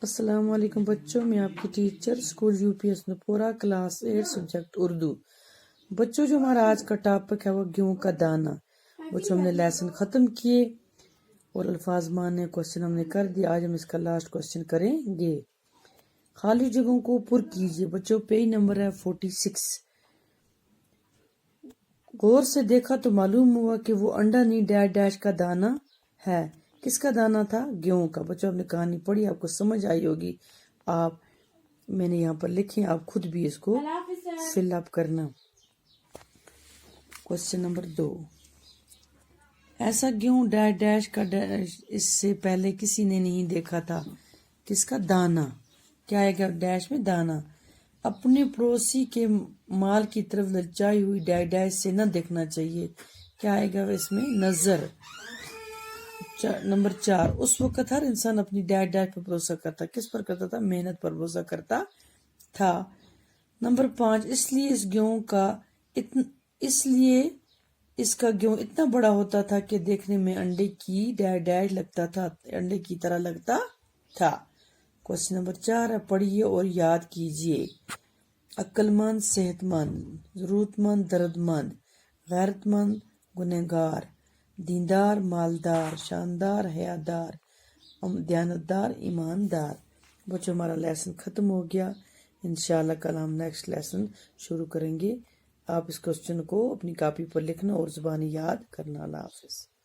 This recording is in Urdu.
السلام علیکم بچوں، میں آپ کی teacher school UPS Nipora class 8 subject Urdu. بچوں جو ہمارا آج کا ٹاپک ہے وہ گیہوں کا دانہ۔ بچوں ہم نے لیسن ختم کیے اور الفاظ ماننے کوشچن ہم نے کر دیا۔ آج ہم اس کا لاسٹ کوشچن کریں گے۔ خالی جگہوں کو پر کیجیے۔ بچوں پیج نمبر ہے 46۔ غور سے دیکھا تو معلوم ہوا کہ وہ انڈا نہیں ڈیش ڈیش کا دانہ ہے۔ کس کا دانہ تھا؟ گیہوں کا۔ بچوں آپ نے کہانی پڑھی، آپ کو سمجھ آئی ہوگی۔ میں نے یہاں پر لکھیں، آپ خود بھی اس کو فل اپ کرنا۔ کوشچن نمبر 2، ایسا گیہوں ڈیش ڈیش کا ڈیش اس سے پہلے کسی نے نہیں دیکھا تھا۔ کس کا؟ دانہ۔ کیا آئے گا ڈیش میں؟ دانہ۔ اپنے پڑوسی کے مال کی طرف للچائی ہوئی ڈیش ڈیش سے نہ دیکھنا چاہیے۔ کیا آئے گا اس میں؟ نظر۔ نمبر 4، اس وقت ہر انسان اپنی ڈیش ڈیش پر بھروسہ کرتا۔ کس پر کرتا تھا؟ محنت پر بھروسہ کرتا تھا۔ نمبر 5، اس لیے اس کا گیہوں اتنا بڑا ہوتا تھا کہ دیکھنے میں انڈے کی ڈیش ڈیش لگتا تھا، انڈے کی طرح لگتا تھا۔ کوشچن نمبر 4 ہے، پڑھیے اور یاد کیجیے۔ عقل مند صحت مند، ضرورت مند درد مند، غیرت مند گنہگار، دیندار مالدار، شاندار حیادار، دیانتدار ایماندار۔ بچوں ہمارا لیسن ختم ہو گیا۔ انشاءاللہ کل ہم نیکسٹ لیسن شروع کریں گے۔ آپ اس کوشچن کو اپنی کاپی پر لکھنا اور زبانی یاد کرنا۔ اللہ حافظ۔